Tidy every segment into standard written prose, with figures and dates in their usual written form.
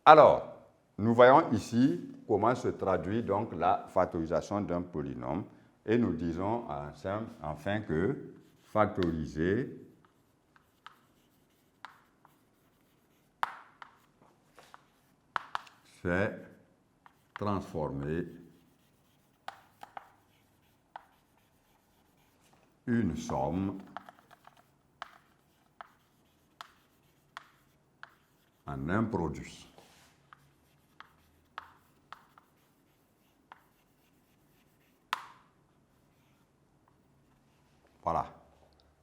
Alors, nous voyons ici comment se traduit donc la factorisation d'un polynôme et nous disons enfin que factoriser c'est transformer une somme en un produit. Voilà,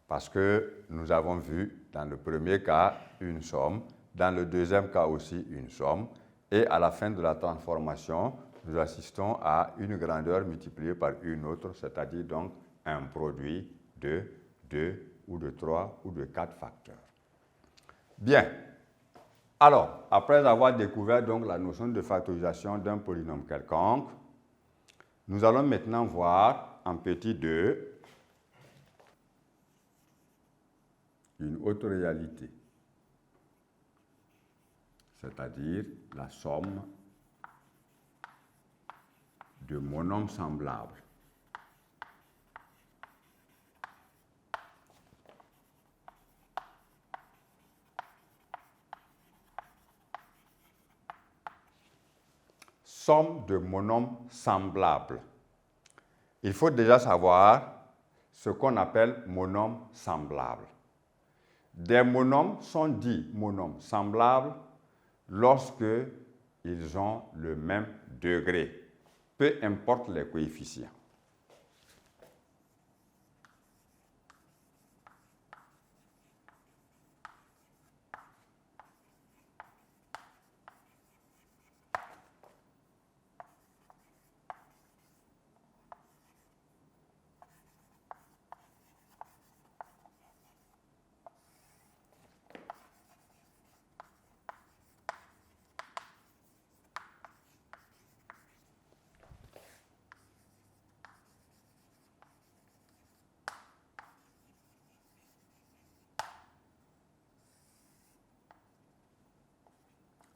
parce que nous avons vu dans le premier cas une somme, dans le deuxième cas aussi une somme, et à la fin de la transformation, nous assistons à une grandeur multipliée par une autre, c'est-à-dire donc un produit de 2 ou de 3 ou de 4 facteurs. Bien. Alors, après avoir découvert donc la notion de factorisation d'un polynôme quelconque, nous allons maintenant voir en petit 2 une autre réalité, c'est-à-dire la somme de monômes semblables. Somme de monômes semblables. Il faut déjà savoir ce qu'on appelle monômes semblables. Des monômes sont dits monômes semblables lorsque ils ont le même degré, peu importe les coefficients.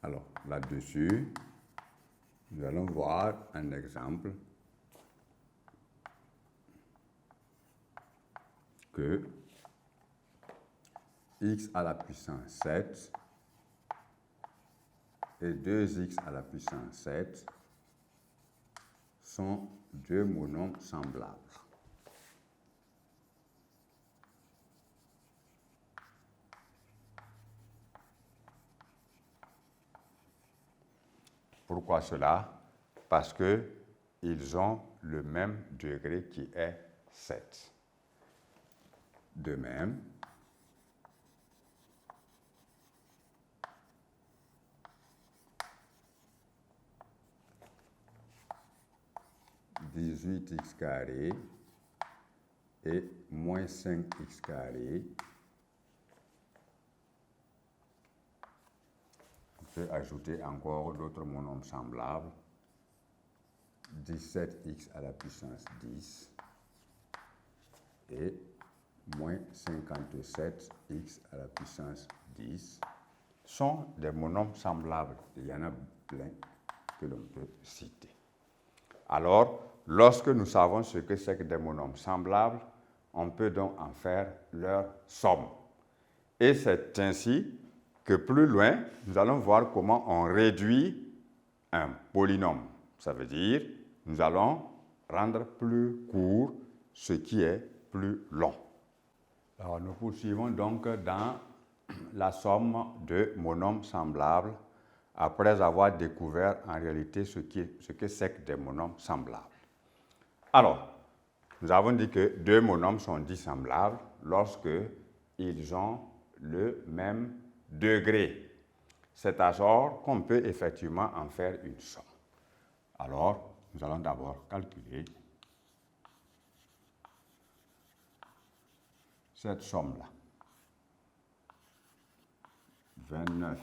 Alors, là-dessus, nous allons voir un exemple que x à la puissance 7 et 2x à la puissance 7 sont deux monômes semblables. Pourquoi cela? Parce qu'ils ont le même degré qui est 7. De même, (18x carré) et moins 5x carré. On peut ajouter encore d'autres monômes semblables. 17x à la puissance 10 et moins 57x à la puissance 10 sont des monômes semblables. Il y en a plein que l'on peut citer. Alors, lorsque nous savons ce que c'est que des monômes semblables, on peut donc en faire leur somme. Et c'est ainsi que plus loin, nous allons voir comment on réduit un polynôme. Ça veut dire, nous allons rendre plus court ce qui est plus long. Alors, nous poursuivons donc dans la somme de monômes semblables après avoir découvert en réalité ce que c'est que des monômes semblables. Alors, nous avons dit que deux monômes sont dits semblables lorsque ils ont le même degré. C'est alors qu'on peut effectivement en faire une somme. Alors, nous allons d'abord calculer cette somme-là. 29x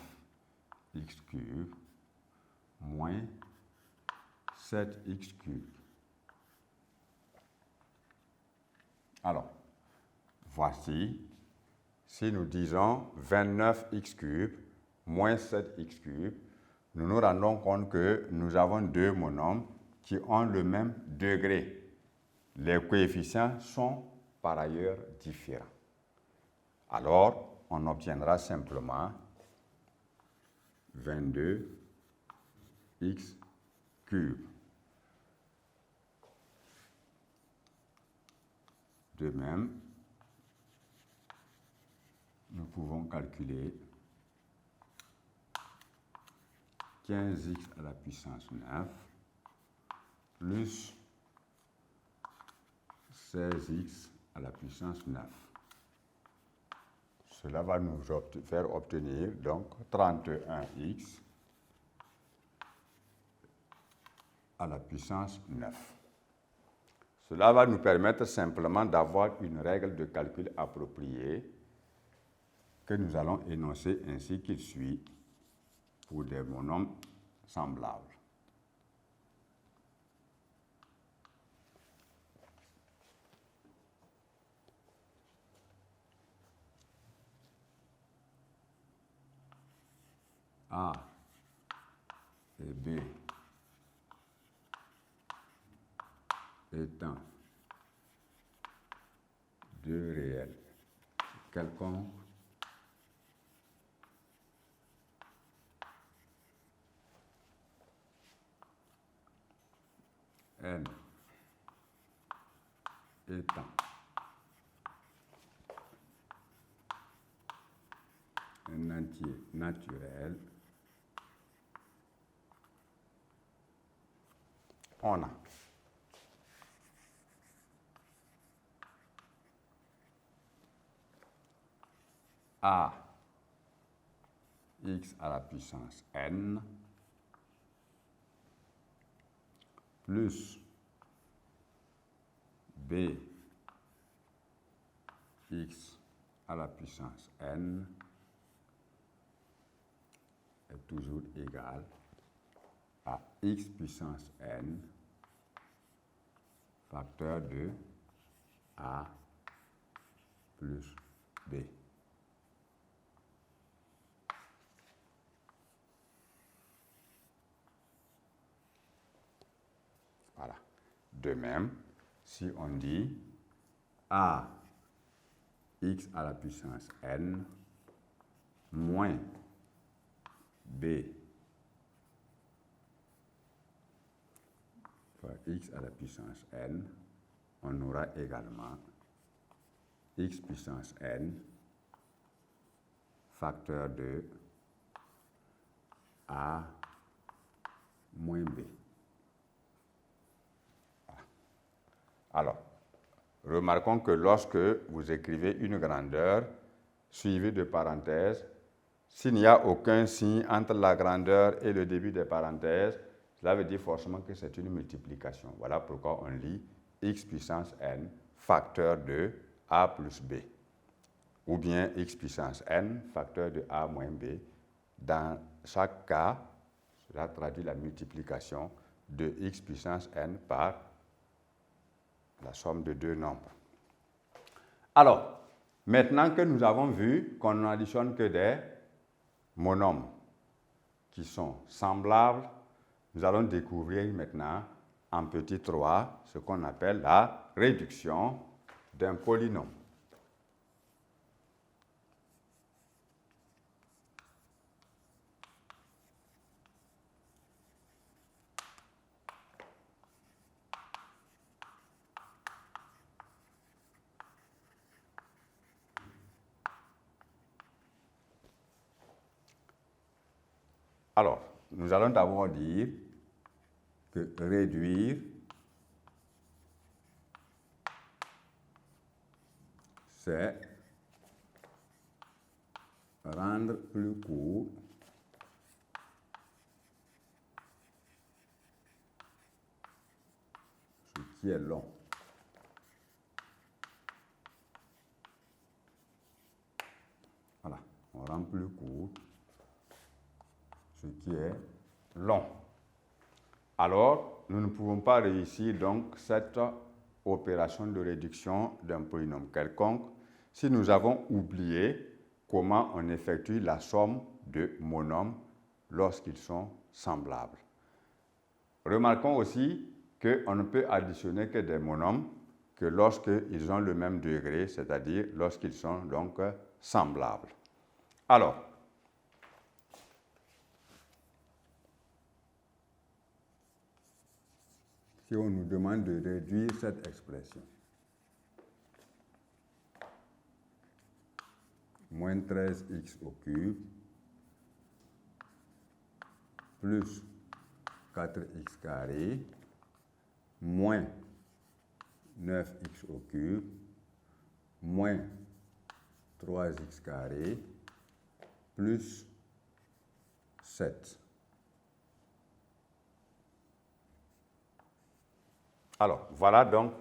cube moins 7x cube. Alors, voici, si nous disons 29x cube moins 7x cube, nous nous rendons compte que nous avons deux monomes qui ont le même degré. Les coefficients sont par ailleurs différents. Alors, on obtiendra simplement 22x cube. De même, nous pouvons calculer 15x à la puissance 9 plus 16x à la puissance 9. Cela va nous faire obtenir donc 31x à la puissance 9. Cela va nous permettre simplement d'avoir une règle de calcul appropriée que nous allons énoncer ainsi qu'il suit pour des monomes semblables. A et B étant deux réels quelconques, N étant un entier naturel, on a A x à la puissance n plus B x à la puissance n est toujours égal à x puissance n facteur de A plus B. Voilà. De même, si on dit A x à la puissance n moins B fois x à la puissance n, on aura également x puissance n facteur de A moins B. Alors, remarquons que lorsque vous écrivez une grandeur suivie de parenthèses, s'il n'y a aucun signe entre la grandeur et le début des parenthèses, cela veut dire forcément que c'est une multiplication. Voilà pourquoi on lit x puissance n facteur de A plus B. Ou bien x puissance n facteur de A moins B. Dans chaque cas, cela traduit la multiplication de x puissance n par la somme de deux nombres. Alors, maintenant que nous avons vu qu'on n'additionne que des monomes qui sont semblables, nous allons découvrir maintenant en petit 3 ce qu'on appelle la réduction d'un polynôme. Alors, nous allons d'abord dire que réduire, c'est rendre plus court ce qui est long. Voilà, on rend plus court ce qui est long. Alors, nous ne pouvons pas réussir donc cette opération de réduction d'un polynôme quelconque si nous avons oublié comment on effectue la somme de monomes lorsqu'ils sont semblables. Remarquons aussi qu'on ne peut additionner que des monomes que lorsqu'ils ont le même degré, c'est-à-dire lorsqu'ils sont donc semblables. Alors, si on nous demande de réduire cette expression, moins 13x au cube plus 4x carré moins 9x au cube moins 3x carré plus 7. Alors, voilà donc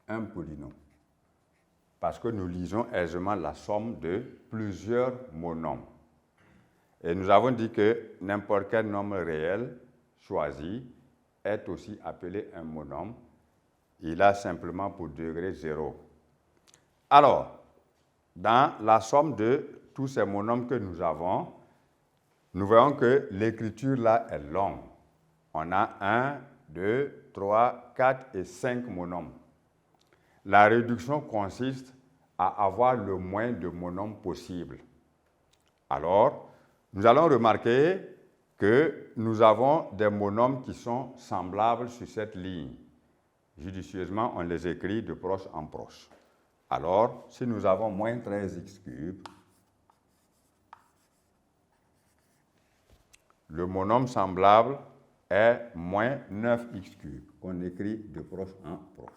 un polynôme. Parce que nous lisons aisément la somme de plusieurs monomes. Et nous avons dit que n'importe quel nombre réel choisi est aussi appelé un monôme. Il a simplement pour degré 0. Alors, dans la somme de tous ces monomes que nous avons, nous voyons que l'écriture là est longue. On a 1, 2, 3, 4 et 5 monomes. La réduction consiste à avoir le moins de monomes possible. Alors, nous allons remarquer que nous avons des monomes qui sont semblables sur cette ligne. Judicieusement, on les écrit de proche en proche. Alors, si nous avons moins 13x cube, le monôme semblable est moins 9x cube, qu'on écrit de proche en proche.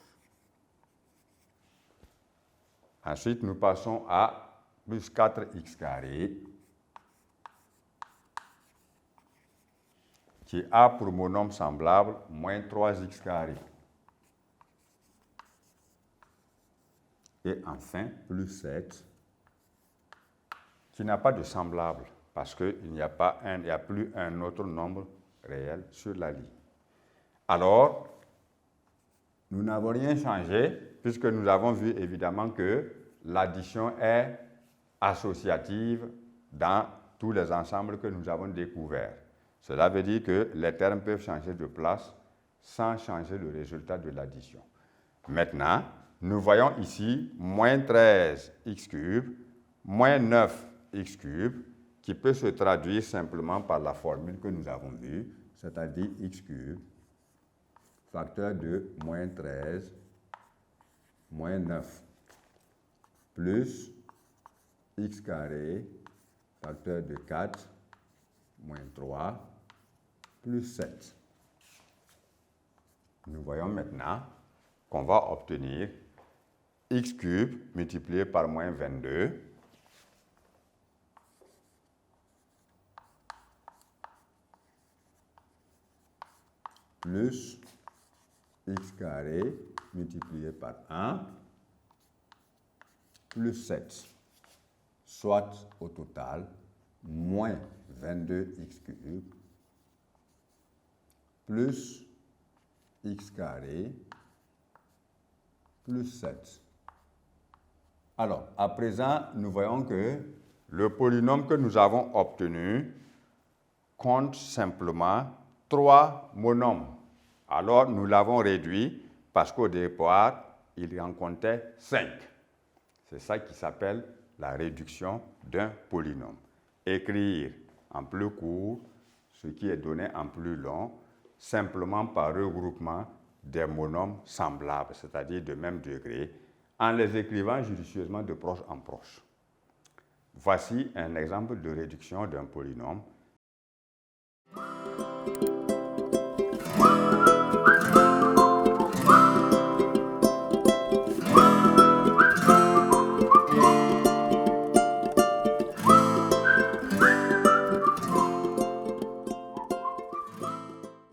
Ensuite, nous passons à plus 4x carré, qui a pour monôme semblable moins 3x carré. Et enfin, plus 7, qui n'a pas de semblable, parce qu'il n'y a plus un autre nombre réel sur la ligne. Alors, nous n'avons rien changé, puisque nous avons vu évidemment que l'addition est associative dans tous les ensembles que nous avons découverts. Cela veut dire que les termes peuvent changer de place sans changer le résultat de l'addition. Maintenant, nous voyons ici moins 13x cube, moins 9x cube, qui peut se traduire simplement par la formule que nous avons vue, c'est-à-dire x cube, facteur de moins 13, moins 9, plus x carré, facteur de 4, moins 3, plus 7. Nous voyons maintenant qu'on va obtenir x cube multiplié par moins 22 plus x carré multiplié par 1 plus 7, soit au total moins 22x cube plus x carré plus 7. Alors, à présent, nous voyons que le polynôme que nous avons obtenu compte simplement 3 monomes. Alors, nous l'avons réduit parce qu'au départ, il en comptait 5. C'est ça qui s'appelle la réduction d'un polynôme. Écrire en plus court ce qui est donné en plus long, simplement par regroupement des monomes semblables, c'est-à-dire de même degré, en les écrivant judicieusement de proche en proche. Voici un exemple de réduction d'un polynôme